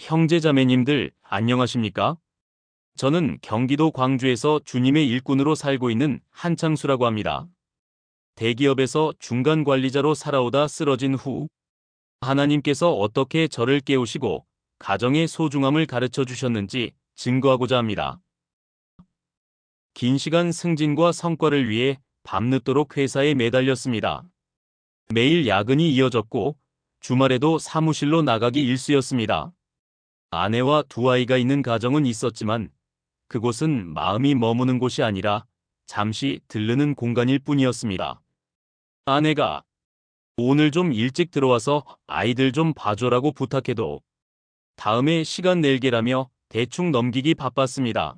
형제자매님들, 안녕하십니까? 저는 경기도 광주에서 주님의 일꾼으로 살고 있는 한창수라고 합니다. 대기업에서 중간 관리자로 살아오다 쓰러진 후 하나님께서 어떻게 저를 깨우시고 가정의 소중함을 가르쳐 주셨는지 증거하고자 합니다. 긴 시간 승진과 성과를 위해 밤늦도록 회사에 매달렸습니다. 매일 야근이 이어졌고 주말에도 사무실로 나가기 일쑤였습니다. 아내와 두 아이가 있는 가정은 있었지만 그곳은 마음이 머무는 곳이 아니라 잠시 들르는 공간일 뿐이었습니다. 아내가 오늘 좀 일찍 들어와서 아이들 좀 봐줘라고 부탁해도 다음에 시간 낼게라며 대충 넘기기 바빴습니다.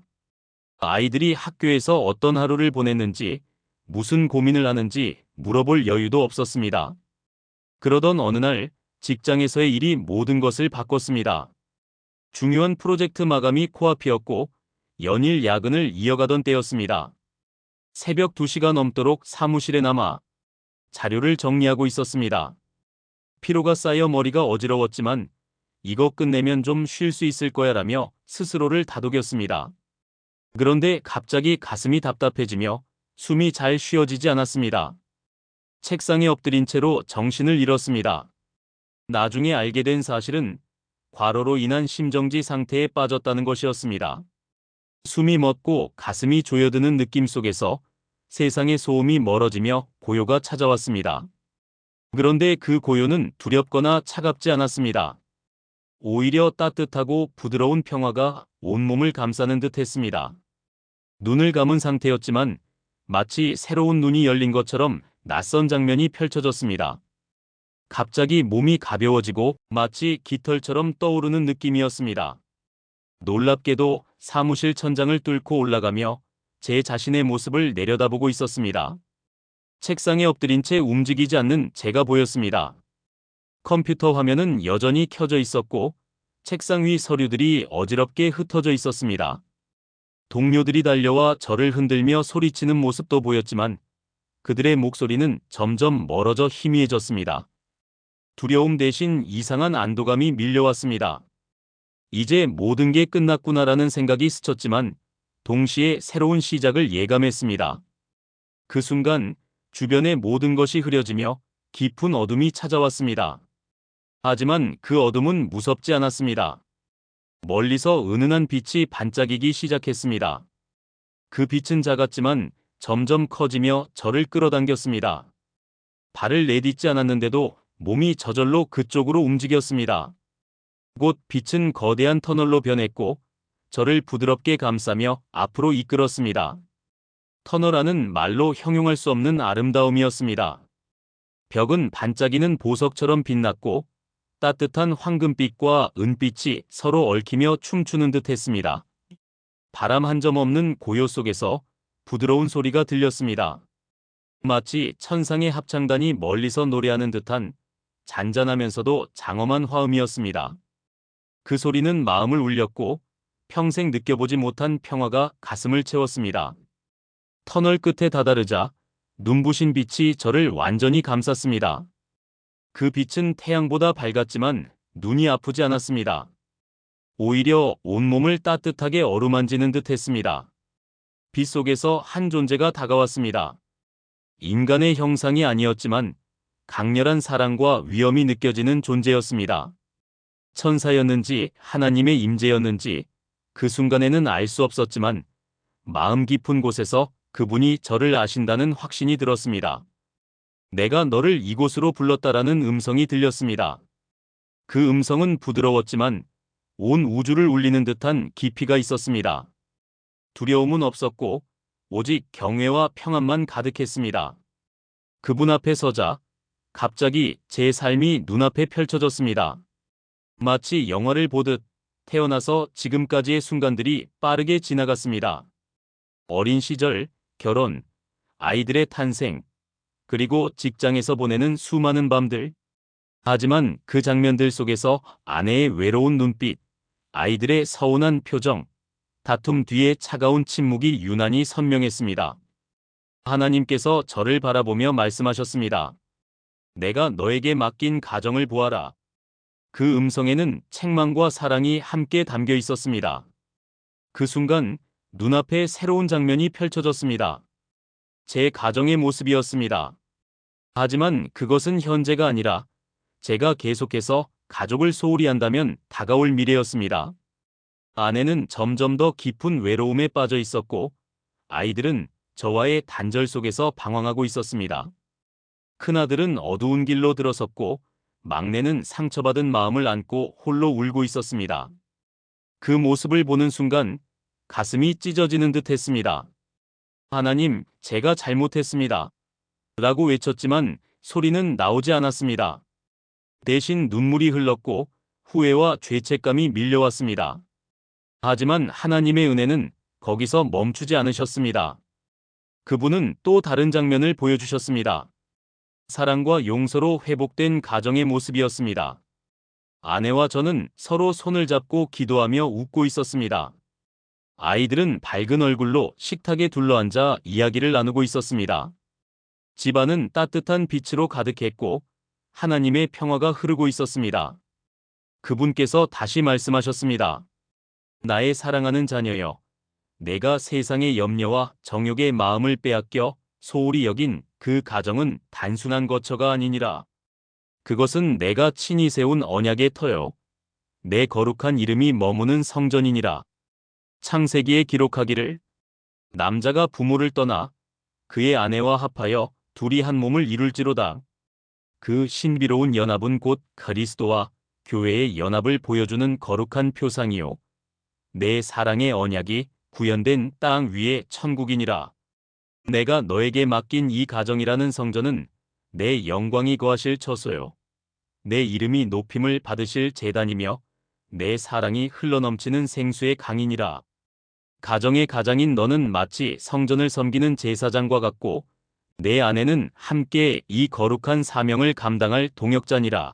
아이들이 학교에서 어떤 하루를 보냈는지, 무슨 고민을 하는지 물어볼 여유도 없었습니다. 그러던 어느 날 직장에서의 일이 모든 것을 바꿨습니다. 중요한 프로젝트 마감이 코앞이었고 연일 야근을 이어가던 때였습니다. 새벽 2시가 넘도록 사무실에 남아 자료를 정리하고 있었습니다. 피로가 쌓여 머리가 어지러웠지만 이거 끝내면 좀 쉴 수 있을 거야 라며 스스로를 다독였습니다. 그런데 갑자기 가슴이 답답해지며 숨이 잘 쉬어지지 않았습니다. 책상에 엎드린 채로 정신을 잃었습니다. 나중에 알게 된 사실은 과로로 인한 심정지 상태에 빠졌다는 것이었습니다. 숨이 멎고 가슴이 조여드는 느낌 속에서 세상의 소음이 멀어지며 고요가 찾아왔습니다. 그런데 그 고요는 두렵거나 차갑지 않았습니다. 오히려 따뜻하고 부드러운 평화가 온몸을 감싸는 듯 했습니다. 눈을 감은 상태였지만 마치 새로운 눈이 열린 것처럼 낯선 장면이 펼쳐졌습니다. 갑자기 몸이 가벼워지고 마치 깃털처럼 떠오르는 느낌이었습니다. 놀랍게도 사무실 천장을 뚫고 올라가며 제 자신의 모습을 내려다보고 있었습니다. 책상에 엎드린 채 움직이지 않는 제가 보였습니다. 컴퓨터 화면은 여전히 켜져 있었고 책상 위 서류들이 어지럽게 흩어져 있었습니다. 동료들이 달려와 저를 흔들며 소리치는 모습도 보였지만 그들의 목소리는 점점 멀어져 희미해졌습니다. 두려움 대신 이상한 안도감이 밀려왔습니다. 이제 모든 게 끝났구나라는 생각이 스쳤지만 동시에 새로운 시작을 예감했습니다. 그 순간 주변의 모든 것이 흐려지며 깊은 어둠이 찾아왔습니다. 하지만 그 어둠은 무섭지 않았습니다. 멀리서 은은한 빛이 반짝이기 시작했습니다. 그 빛은 작았지만 점점 커지며 저를 끌어당겼습니다. 발을 내딛지 않았는데도 몸이 저절로 그쪽으로 움직였습니다. 곧 빛은 거대한 터널로 변했고 저를 부드럽게 감싸며 앞으로 이끌었습니다. 터널 안은 말로 형용할 수 없는 아름다움이었습니다. 벽은 반짝이는 보석처럼 빛났고 따뜻한 황금빛과 은빛이 서로 얽히며 춤추는 듯 했습니다. 바람 한 점 없는 고요 속에서 부드러운 소리가 들렸습니다. 마치 천상의 합창단이 멀리서 노래하는 듯한 잔잔하면서도 장엄한 화음이었습니다. 그 소리는 마음을 울렸고 평생 느껴보지 못한 평화가 가슴을 채웠습니다. 터널 끝에 다다르자 눈부신 빛이 저를 완전히 감쌌습니다. 그 빛은 태양보다 밝았지만 눈이 아프지 않았습니다. 오히려 온몸을 따뜻하게 어루만지는 듯 했습니다. 빛 속에서 한 존재가 다가왔습니다. 인간의 형상이 아니었지만 강렬한 사랑과 위엄이 느껴지는 존재였습니다. 천사였는지 하나님의 임재였는지 그 순간에는 알 수 없었지만 마음 깊은 곳에서 그분이 저를 아신다는 확신이 들었습니다. 내가 너를 이곳으로 불렀다라는 음성이 들렸습니다. 그 음성은 부드러웠지만 온 우주를 울리는 듯한 깊이가 있었습니다. 두려움은 없었고 오직 경외와 평안만 가득했습니다. 그분 앞에 서자 갑자기 제 삶이 눈앞에 펼쳐졌습니다. 마치 영화를 보듯 태어나서 지금까지의 순간들이 빠르게 지나갔습니다. 어린 시절, 결혼, 아이들의 탄생, 그리고 직장에서 보내는 수많은 밤들. 하지만 그 장면들 속에서 아내의 외로운 눈빛, 아이들의 서운한 표정, 다툼 뒤에 차가운 침묵이 유난히 선명했습니다. 하나님께서 저를 바라보며 말씀하셨습니다. 내가 너에게 맡긴 가정을 보아라. 그 음성에는 책망과 사랑이 함께 담겨 있었습니다. 그 순간 눈앞에 새로운 장면이 펼쳐졌습니다. 제 가정의 모습이었습니다. 하지만 그것은 현재가 아니라 제가 계속해서 가족을 소홀히 한다면 다가올 미래였습니다. 아내는 점점 더 깊은 외로움에 빠져 있었고 아이들은 저와의 단절 속에서 방황하고 있었습니다. 큰아들은 어두운 길로 들어섰고 막내는 상처받은 마음을 안고 홀로 울고 있었습니다. 그 모습을 보는 순간 가슴이 찢어지는 듯 했습니다. 하나님, 제가 잘못했습니다. 라고 외쳤지만 소리는 나오지 않았습니다. 대신 눈물이 흘렀고 후회와 죄책감이 밀려왔습니다. 하지만 하나님의 은혜는 거기서 멈추지 않으셨습니다. 그분은 또 다른 장면을 보여주셨습니다. 사랑과 용서로 회복된 가정의 모습이었습니다. 아내와 저는 서로 손을 잡고 기도하며 웃고 있었습니다. 아이들은 밝은 얼굴로 식탁에 둘러앉아 이야기를 나누고 있었습니다. 집안은 따뜻한 빛으로 가득했고 하나님의 평화가 흐르고 있었습니다. 그분께서 다시 말씀하셨습니다. 나의 사랑하는 자녀여, 내가 세상의 염려와 정욕의 마음을 빼앗겨 소홀히 여긴 그 가정은 단순한 거처가 아니니라. 그것은 내가 친히 세운 언약의 터요, 내 거룩한 이름이 머무는 성전이니라. 창세기에 기록하기를 남자가 부모를 떠나 그의 아내와 합하여 둘이 한 몸을 이룰지로다. 그 신비로운 연합은 곧 그리스도와 교회의 연합을 보여주는 거룩한 표상이요, 내 사랑의 언약이 구현된 땅 위의 천국이니라. 내가 너에게 맡긴 이 가정이라는 성전은 내 영광이 거하실 처소요, 내 이름이 높임을 받으실 제단이며 내 사랑이 흘러넘치는 생수의 강이니라. 가정의 가장인 너는 마치 성전을 섬기는 제사장과 같고 내 아내는 함께 이 거룩한 사명을 감당할 동역자니라.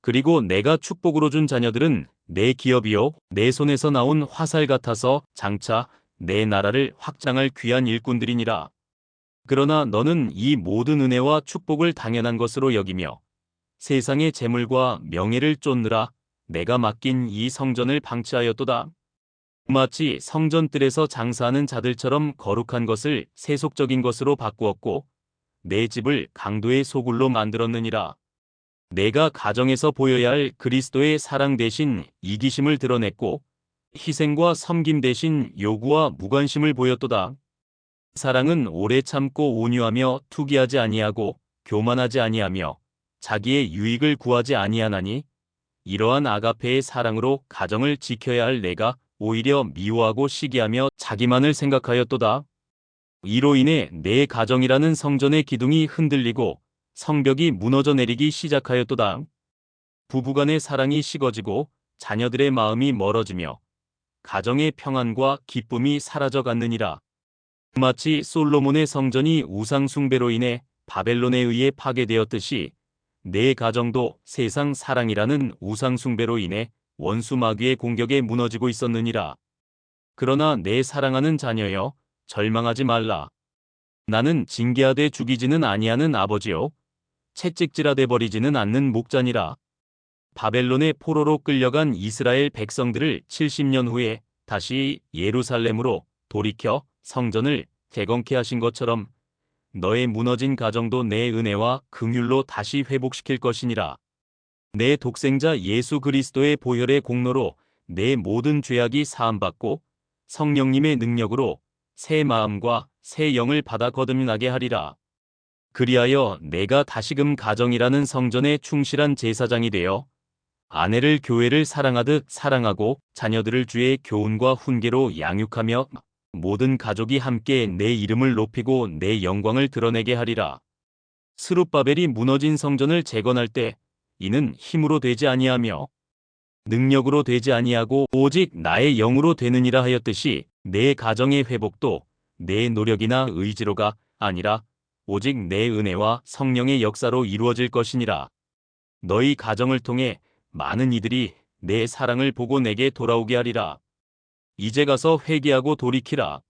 그리고 내가 축복으로 준 자녀들은 내 기업이요, 내 손에서 나온 화살 같아서 장차 내 나라를 확장할 귀한 일꾼들이니라. 그러나 너는 이 모든 은혜와 축복을 당연한 것으로 여기며 세상의 재물과 명예를 쫓느라 내가 맡긴 이 성전을 방치하였도다. 마치 성전뜰에서 장사하는 자들처럼 거룩한 것을 세속적인 것으로 바꾸었고 내 집을 강도의 소굴로 만들었느니라. 내가 가정에서 보여야 할 그리스도의 사랑 대신 이기심을 드러냈고 희생과 섬김 대신 요구와 무관심을 보였도다. 사랑은 오래 참고 온유하며 투기하지 아니하고 교만하지 아니하며 자기의 유익을 구하지 아니하나니 이러한 아가페의 사랑으로 가정을 지켜야 할 내가 오히려 미워하고 시기하며 자기만을 생각하였도다. 이로 인해 내 가정이라는 성전의 기둥이 흔들리고 성벽이 무너져 내리기 시작하였도다. 부부간의 사랑이 식어지고 자녀들의 마음이 멀어지며 가정의 평안과 기쁨이 사라져 갔느니라. 마치 솔로몬의 성전이 우상 숭배로 인해 바벨론에 의해 파괴되었듯이 내 가정도 세상 사랑이라는 우상 숭배로 인해 원수 마귀의 공격에 무너지고 있었느니라. 그러나 내 사랑하는 자녀여, 절망하지 말라. 나는 징계하되 죽이지는 아니하는 아버지요, 채찍질하되 버리지는 않는 목자니라. 바벨론의 포로로 끌려간 이스라엘 백성들을 70년 후에 다시 예루살렘으로 돌이켜 성전을 재건케 하신 것처럼 너의 무너진 가정도 내 은혜와 긍휼로 다시 회복시킬 것이니라. 내 독생자 예수 그리스도의 보혈의 공로로 내 모든 죄악이 사함받고 성령님의 능력으로 새 마음과 새 영을 받아 거듭나게 하리라. 그리하여 내가 다시금 가정이라는 성전의 충실한 제사장이 되어 아내를 교회를 사랑하듯 사랑하고 자녀들을 주의 교훈과 훈계로 양육하며 모든 가족이 함께 내 이름을 높이고 내 영광을 드러내게 하리라. 스룹바벨이 무너진 성전을 재건할 때 이는 힘으로 되지 아니하며 능력으로 되지 아니하고 오직 나의 영으로 되느니라 하였듯이 내 가정의 회복도 내 노력이나 의지로가 아니라 오직 내 은혜와 성령의 역사로 이루어질 것이니라. 너희 가정을 통해 많은 이들이 내 사랑을 보고 내게 돌아오게 하리라. 이제 가서 회개하고 돌이키라.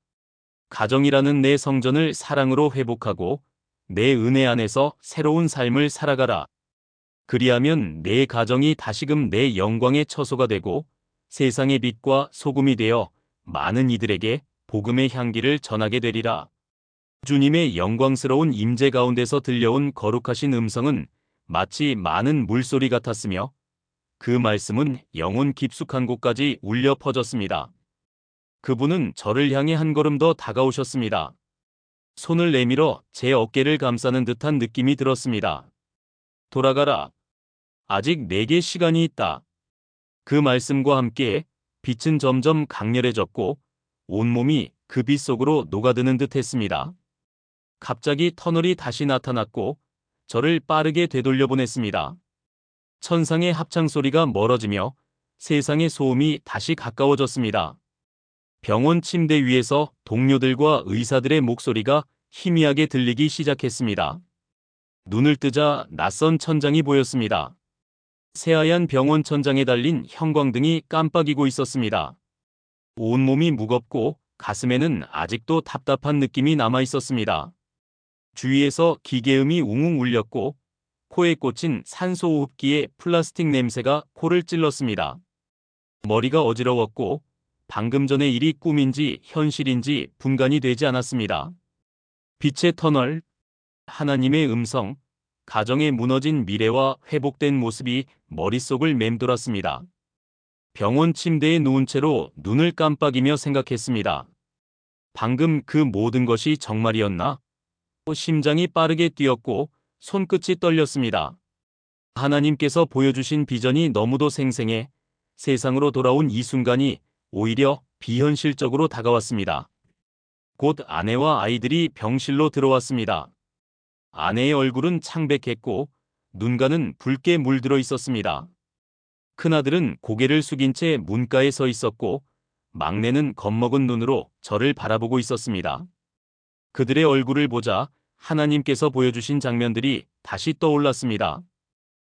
가정이라는 내 성전을 사랑으로 회복하고 내 은혜 안에서 새로운 삶을 살아가라. 그리하면 내 가정이 다시금 내 영광의 처소가 되고 세상의 빛과 소금이 되어 많은 이들에게 복음의 향기를 전하게 되리라. 주님의 영광스러운 임재 가운데서 들려온 거룩하신 음성은 마치 많은 물소리 같았으며 그 말씀은 영혼 깊숙한 곳까지 울려 퍼졌습니다. 그분은 저를 향해 한 걸음 더 다가오셨습니다. 손을 내밀어 제 어깨를 감싸는 듯한 느낌이 들었습니다. 돌아가라. 아직 내게 시간이 있다. 그 말씀과 함께 빛은 점점 강렬해졌고 온몸이 그 빛 속으로 녹아드는 듯 했습니다. 갑자기 터널이 다시 나타났고 저를 빠르게 되돌려 보냈습니다. 천상의 합창 소리가 멀어지며 세상의 소음이 다시 가까워졌습니다. 병원 침대 위에서 동료들과 의사들의 목소리가 희미하게 들리기 시작했습니다. 눈을 뜨자 낯선 천장이 보였습니다. 새하얀 병원 천장에 달린 형광등이 깜빡이고 있었습니다. 온몸이 무겁고 가슴에는 아직도 답답한 느낌이 남아 있었습니다. 주위에서 기계음이 웅웅 울렸고 코에 꽂힌 산소호흡기의 플라스틱 냄새가 코를 찔렀습니다. 머리가 어지러웠고 방금 전의 일이 꿈인지 현실인지 분간이 되지 않았습니다. 빛의 터널, 하나님의 음성, 가정의 무너진 미래와 회복된 모습이 머릿속을 맴돌았습니다. 병원 침대에 누운 채로 눈을 깜빡이며 생각했습니다. 방금 그 모든 것이 정말이었나? 심장이 빠르게 뛰었고 손끝이 떨렸습니다. 하나님께서 보여주신 비전이 너무도 생생해 세상으로 돌아온 이 순간이 오히려 비현실적으로 다가왔습니다. 곧 아내와 아이들이 병실로 들어왔습니다. 아내의 얼굴은 창백했고 눈가는 붉게 물들어 있었습니다. 큰아들은 고개를 숙인 채 문가에 서 있었고 막내는 겁먹은 눈으로 저를 바라보고 있었습니다. 그들의 얼굴을 보자 하나님께서 보여주신 장면들이 다시 떠올랐습니다.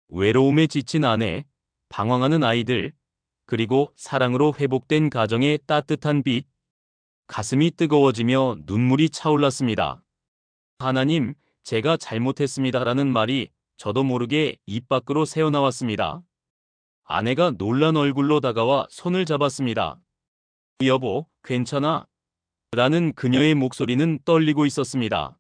외로움에 지친 아내, 방황하는 아이들, 그리고 사랑으로 회복된 가정의 따뜻한 빛. 가슴이 뜨거워지며 눈물이 차올랐습니다. 하나님, 제가 잘못했습니다라는 말이 저도 모르게 입 밖으로 새어나왔습니다. 아내가 놀란 얼굴로 다가와 손을 잡았습니다. 여보, 괜찮아? 라는 그녀의 목소리는 떨리고 있었습니다.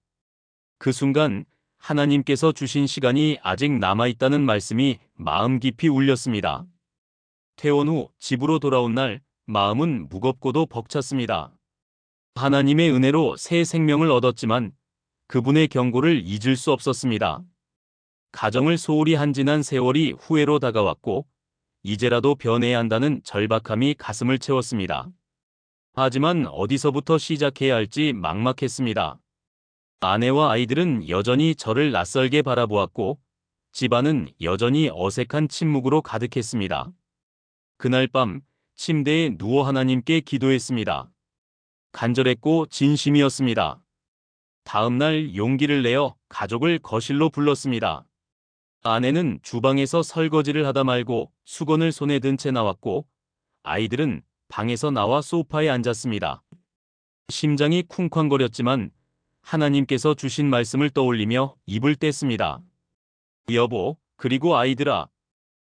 그 순간 하나님께서 주신 시간이 아직 남아있다는 말씀이 마음 깊이 울렸습니다. 퇴원 후 집으로 돌아온 날 마음은 무겁고도 벅찼습니다. 하나님의 은혜로 새 생명을 얻었지만 그분의 경고를 잊을 수 없었습니다. 가정을 소홀히 한 지난 세월이 후회로 다가왔고 이제라도 변해야 한다는 절박함이 가슴을 채웠습니다. 하지만 어디서부터 시작해야 할지 막막했습니다. 아내와 아이들은 여전히 저를 낯설게 바라보았고 집안은 여전히 어색한 침묵으로 가득했습니다. 그날 밤 침대에 누워 하나님께 기도했습니다. 간절했고 진심이었습니다. 다음 날 용기를 내어 가족을 거실로 불렀습니다. 아내는 주방에서 설거지를 하다 말고 수건을 손에 든 채 나왔고 아이들은 방에서 나와 소파에 앉았습니다. 심장이 쿵쾅거렸지만 하나님께서 주신 말씀을 떠올리며 입을 뗐습니다. 여보, 그리고 아이들아,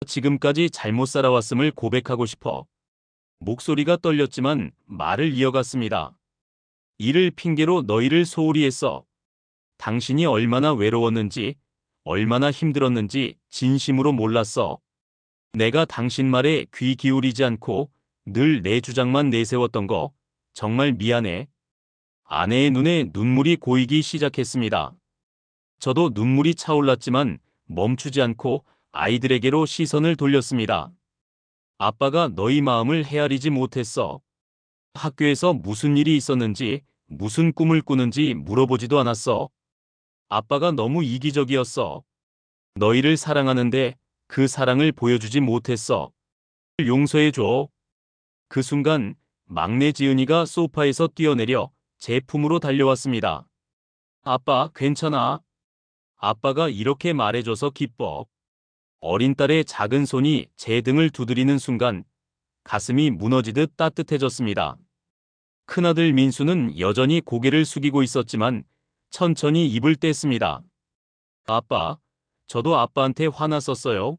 지금까지 잘못 살아왔음을 고백하고 싶어. 목소리가 떨렸지만 말을 이어갔습니다. 이를 핑계로 너희를 소홀히 했어. 당신이 얼마나 외로웠는지, 얼마나 힘들었는지 진심으로 몰랐어. 내가 당신 말에 귀 기울이지 않고 늘 내 주장만 내세웠던 거 정말 미안해. 아내의 눈에 눈물이 고이기 시작했습니다. 저도 눈물이 차올랐지만 멈추지 않고 아이들에게로 시선을 돌렸습니다. 아빠가 너희 마음을 헤아리지 못했어. 학교에서 무슨 일이 있었는지, 무슨 꿈을 꾸는지 물어보지도 않았어. 아빠가 너무 이기적이었어. 너희를 사랑하는데 그 사랑을 보여주지 못했어. 용서해줘. 그 순간 막내 지은이가 소파에서 뛰어내려 제 품으로 달려왔습니다. 아빠, 괜찮아. 아빠가 이렇게 말해줘서 기뻐. 어린 딸의 작은 손이 제 등을 두드리는 순간 가슴이 무너지듯 따뜻해졌습니다. 큰아들 민수는 여전히 고개를 숙이고 있었지만 천천히 입을 뗐습니다. 아빠, 저도 아빠한테 화났었어요.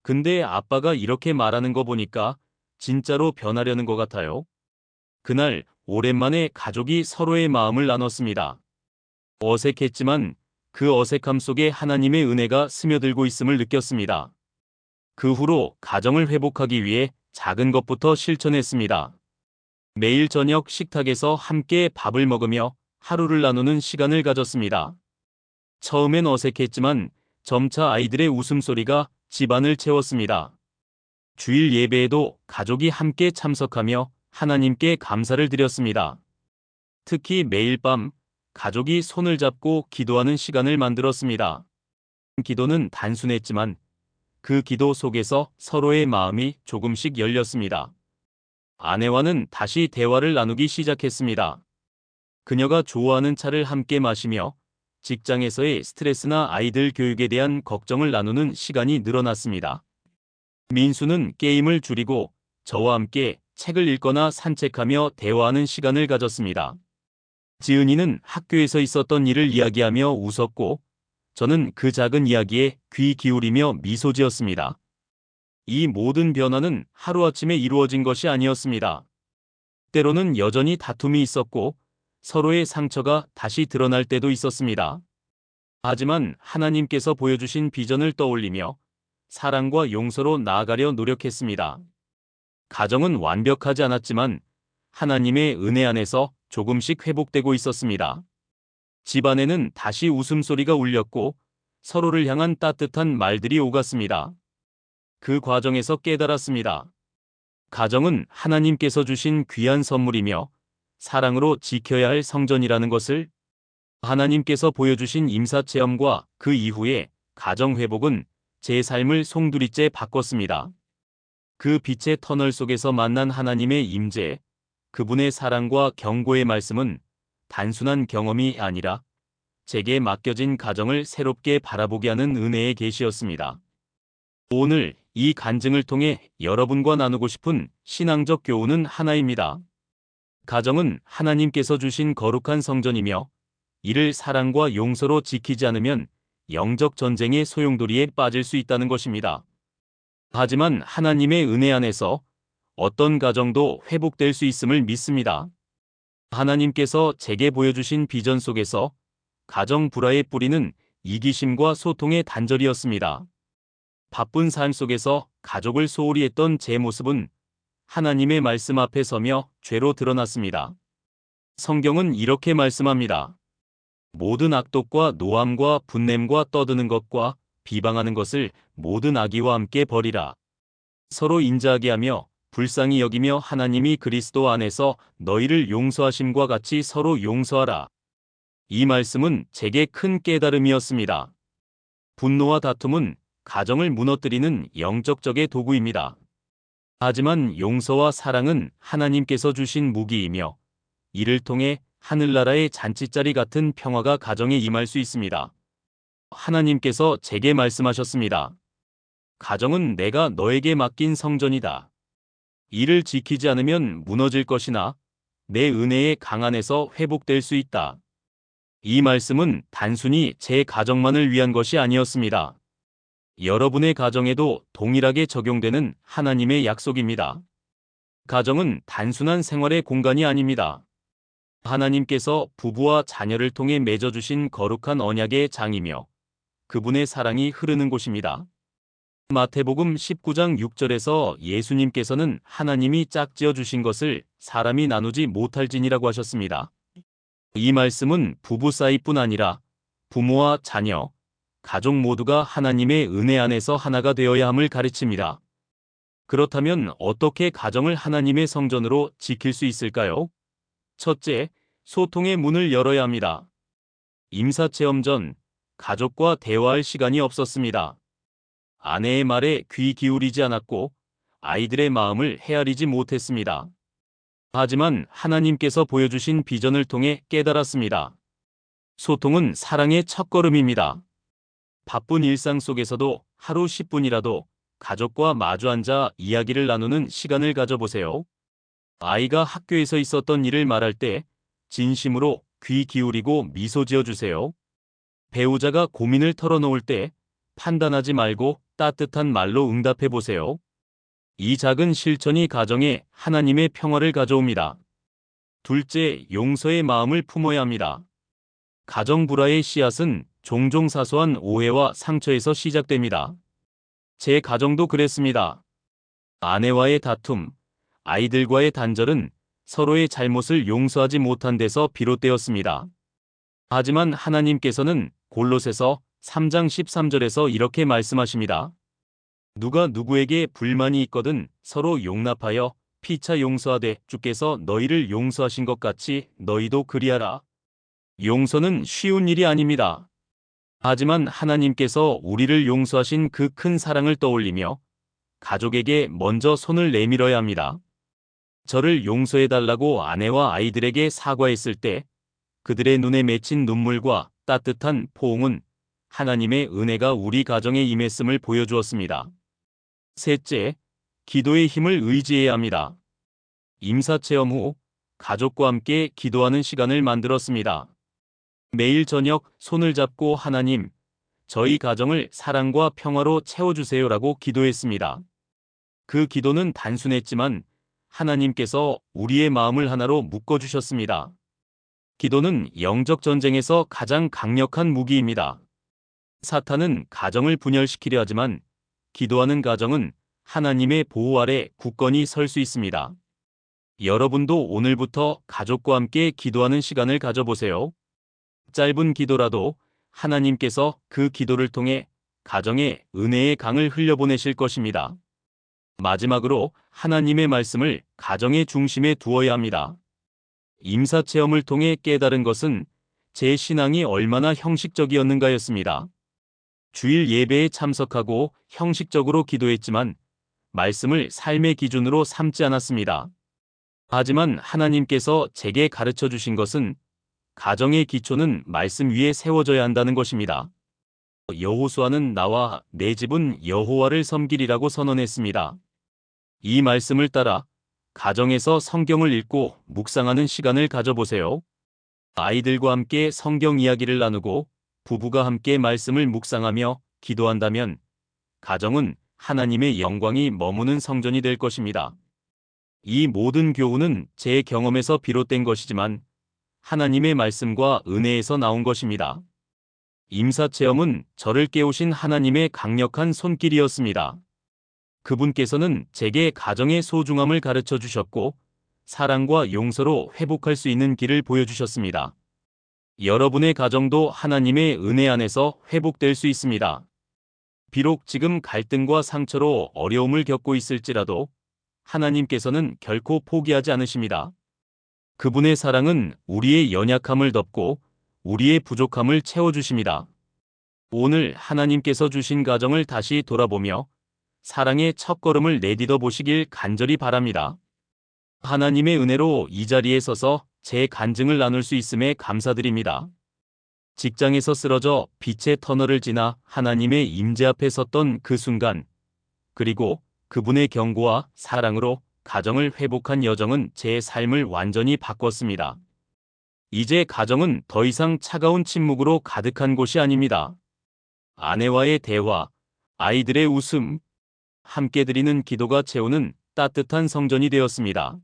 근데 아빠가 이렇게 말하는 거 보니까 진짜로 변하려는 것 같아요. 그날 오랜만에 가족이 서로의 마음을 나눴습니다. 어색했지만 그 어색함 속에 하나님의 은혜가 스며들고 있음을 느꼈습니다. 그 후로 가정을 회복하기 위해 작은 것부터 실천했습니다. 매일 저녁 식탁에서 함께 밥을 먹으며 하루를 나누는 시간을 가졌습니다. 처음엔 어색했지만 점차 아이들의 웃음소리가 집안을 채웠습니다. 주일 예배에도 가족이 함께 참석하며 하나님께 감사를 드렸습니다. 특히 매일 밤 가족이 손을 잡고 기도하는 시간을 만들었습니다. 기도는 단순했지만 그 기도 속에서 서로의 마음이 조금씩 열렸습니다. 아내와는 다시 대화를 나누기 시작했습니다. 그녀가 좋아하는 차를 함께 마시며 직장에서의 스트레스나 아이들 교육에 대한 걱정을 나누는 시간이 늘어났습니다. 민수는 게임을 줄이고 저와 함께 책을 읽거나 산책하며 대화하는 시간을 가졌습니다. 지은이는 학교에서 있었던 일을 이야기하며 웃었고 저는 그 작은 이야기에 귀 기울이며 미소 지었습니다. 이 모든 변화는 하루아침에 이루어진 것이 아니었습니다. 때로는 여전히 다툼이 있었고 서로의 상처가 다시 드러날 때도 있었습니다. 하지만 하나님께서 보여주신 비전을 떠올리며 사랑과 용서로 나아가려 노력했습니다. 가정은 완벽하지 않았지만 하나님의 은혜 안에서 조금씩 회복되고 있었습니다. 집안에는 다시 웃음소리가 울렸고 서로를 향한 따뜻한 말들이 오갔습니다. 그 과정에서 깨달았습니다. 가정은 하나님께서 주신 귀한 선물이며 사랑으로 지켜야 할 성전이라는 것을. 하나님께서 보여주신 임사체험과 그 이후에 가정 회복은 제 삶을 송두리째 바꿨습니다. 그 빛의 터널 속에서 만난 하나님의 임재, 그분의 사랑과 경고의 말씀은 단순한 경험이 아니라 제게 맡겨진 가정을 새롭게 바라보게 하는 은혜의 계시였습니다. 오늘 이 간증을 통해 여러분과 나누고 싶은 신앙적 교훈은 하나입니다. 가정은 하나님께서 주신 거룩한 성전이며 이를 사랑과 용서로 지키지 않으면 영적 전쟁의 소용돌이에 빠질 수 있다는 것입니다. 하지만 하나님의 은혜 안에서 어떤 가정도 회복될 수 있음을 믿습니다. 하나님께서 제게 보여주신 비전 속에서 가정 불화의 뿌리는 이기심과 소통의 단절이었습니다. 바쁜 삶 속에서 가족을 소홀히 했던 제 모습은 하나님의 말씀 앞에 서며 죄로 드러났습니다. 성경은 이렇게 말씀합니다. 모든 악독과 노함과 분냄과 떠드는 것과 비방하는 것을 모든 악의와 함께 버리라. 서로 인자하게 하며 불쌍히 여기며 하나님이 그리스도 안에서 너희를 용서하심과 같이 서로 용서하라. 이 말씀은 제게 큰 깨달음이었습니다. 분노와 다툼은 가정을 무너뜨리는 영적 적의 도구입니다. 하지만 용서와 사랑은 하나님께서 주신 무기이며 이를 통해 하늘나라의 잔치자리 같은 평화가 가정에 임할 수 있습니다. 하나님께서 제게 말씀하셨습니다. 가정은 내가 너에게 맡긴 성전이다. 이를 지키지 않으면 무너질 것이나 내 은혜의 강 안에서 회복될 수 있다. 이 말씀은 단순히 제 가정만을 위한 것이 아니었습니다. 여러분의 가정에도 동일하게 적용되는 하나님의 약속입니다. 가정은 단순한 생활의 공간이 아닙니다. 하나님께서 부부와 자녀를 통해 맺어주신 거룩한 언약의 장이며 그분의 사랑이 흐르는 곳입니다. 마태복음 19장 6절에서 예수님께서는 하나님이 짝지어 주신 것을 사람이 나누지 못할지니라고 하셨습니다. 이 말씀은 부부 사이뿐 아니라 부모와 자녀, 가족 모두가 하나님의 은혜 안에서 하나가 되어야 함을 가르칩니다. 그렇다면 어떻게 가정을 하나님의 성전으로 지킬 수 있을까요? 첫째, 소통의 문을 열어야 합니다. 임사체험 전 가족과 대화할 시간이 없었습니다. 아내의 말에 귀 기울이지 않았고 아이들의 마음을 헤아리지 못했습니다. 하지만 하나님께서 보여주신 비전을 통해 깨달았습니다. 소통은 사랑의 첫걸음입니다. 바쁜 일상 속에서도 하루 10분이라도 가족과 마주 앉아 이야기를 나누는 시간을 가져보세요. 아이가 학교에서 있었던 일을 말할 때 진심으로 귀 기울이고 미소 지어주세요. 배우자가 고민을 털어놓을 때 판단하지 말고 따뜻한 말로 응답해 보세요. 이 작은 실천이 가정에 하나님의 평화를 가져옵니다. 둘째, 용서의 마음을 품어야 합니다. 가정 불화의 씨앗은 종종 사소한 오해와 상처에서 시작됩니다. 제 가정도 그랬습니다. 아내와의 다툼, 아이들과의 단절은 서로의 잘못을 용서하지 못한 데서 비롯되었습니다. 하지만 하나님께서는 골로새서 3장 13절에서 이렇게 말씀하십니다. 누가 누구에게 불만이 있거든 서로 용납하여 피차 용서하되 주께서 너희를 용서하신 것 같이 너희도 그리하라. 용서는 쉬운 일이 아닙니다. 하지만 하나님께서 우리를 용서하신 그 큰 사랑을 떠올리며 가족에게 먼저 손을 내밀어야 합니다. 저를 용서해달라고 아내와 아이들에게 사과했을 때 그들의 눈에 맺힌 눈물과 따뜻한 포옹은 하나님의 은혜가 우리 가정에 임했음을 보여주었습니다. 셋째, 기도의 힘을 의지해야 합니다. 임사체험 후 가족과 함께 기도하는 시간을 만들었습니다. 매일 저녁 손을 잡고 하나님, 저희 가정을 사랑과 평화로 채워주세요라고 기도했습니다. 그 기도는 단순했지만 하나님께서 우리의 마음을 하나로 묶어주셨습니다. 기도는 영적 전쟁에서 가장 강력한 무기입니다. 사탄은 가정을 분열시키려 하지만 기도하는 가정은 하나님의 보호 아래 굳건히 설 수 있습니다. 여러분도 오늘부터 가족과 함께 기도하는 시간을 가져보세요. 짧은 기도라도 하나님께서 그 기도를 통해 가정에 은혜의 강을 흘려보내실 것입니다. 마지막으로 하나님의 말씀을 가정의 중심에 두어야 합니다. 임사체험을 통해 깨달은 것은 제 신앙이 얼마나 형식적이었는가였습니다. 주일 예배에 참석하고 형식적으로 기도했지만 말씀을 삶의 기준으로 삼지 않았습니다. 하지만 하나님께서 제게 가르쳐 주신 것은 가정의 기초는 말씀 위에 세워져야 한다는 것입니다. 여호수아는 나와 내 집은 여호와를 섬기리라고 선언했습니다. 이 말씀을 따라 가정에서 성경을 읽고 묵상하는 시간을 가져보세요. 아이들과 함께 성경 이야기를 나누고 부부가 함께 말씀을 묵상하며 기도한다면 가정은 하나님의 영광이 머무는 성전이 될 것입니다. 이 모든 교훈은 제 경험에서 비롯된 것이지만 하나님의 말씀과 은혜에서 나온 것입니다. 임사체험은 저를 깨우신 하나님의 강력한 손길이었습니다. 그분께서는 제게 가정의 소중함을 가르쳐 주셨고 사랑과 용서로 회복할 수 있는 길을 보여주셨습니다. 여러분의 가정도 하나님의 은혜 안에서 회복될 수 있습니다. 비록 지금 갈등과 상처로 어려움을 겪고 있을지라도 하나님께서는 결코 포기하지 않으십니다. 그분의 사랑은 우리의 연약함을 덮고 우리의 부족함을 채워주십니다. 오늘 하나님께서 주신 가정을 다시 돌아보며 사랑의 첫걸음을 내딛어 보시길 간절히 바랍니다. 하나님의 은혜로 이 자리에 서서 제 간증을 나눌 수 있음에 감사드립니다. 직장에서 쓰러져 빛의 터널을 지나 하나님의 임재 앞에 섰던 그 순간, 그리고 그분의 경고와 사랑으로 가정을 회복한 여정은 제 삶을 완전히 바꿨습니다. 이제 가정은 더 이상 차가운 침묵으로 가득한 곳이 아닙니다. 아내와의 대화, 아이들의 웃음, 함께 드리는 기도가 채우는 따뜻한 성전이 되었습니다.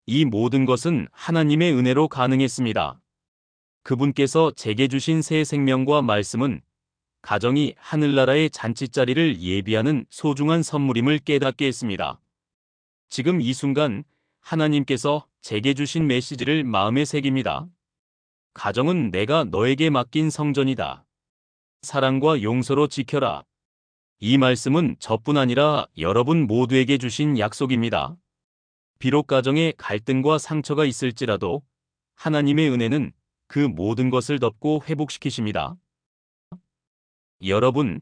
이 모든 것은 하나님의 은혜로 가능했습니다. 그분께서 제게 주신 새 생명과 말씀은 가정이 하늘나라의 잔치자리를 예비하는 소중한 선물임을 깨닫게 했습니다. 지금 이 순간 하나님께서 제게 주신 메시지를 마음에 새깁니다. 가정은 내가 너에게 맡긴 성전이다. 사랑과 용서로 지켜라. 이 말씀은 저뿐 아니라 여러분 모두에게 주신 약속입니다. 비록 가정에 갈등과 상처가 있을지라도 하나님의 은혜는 그 모든 것을 덮고 회복시키십니다. 여러분,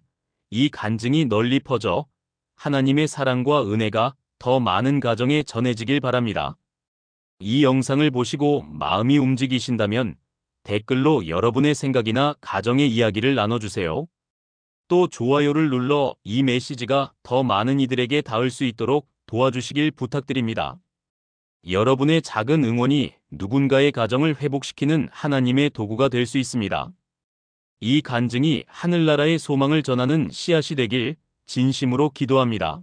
이 간증이 널리 퍼져 하나님의 사랑과 은혜가 더 많은 가정에 전해지길 바랍니다. 이 영상을 보시고 마음이 움직이신다면 댓글로 여러분의 생각이나 가정의 이야기를 나눠주세요. 또 좋아요를 눌러 이 메시지가 더 많은 이들에게 닿을 수 있도록 도와주시길 부탁드립니다. 여러분의 작은 응원이 누군가의 가정을 회복시키는 하나님의 도구가 될 수 있습니다. 이 간증이 하늘나라의 소망을 전하는 씨앗이 되길 진심으로 기도합니다.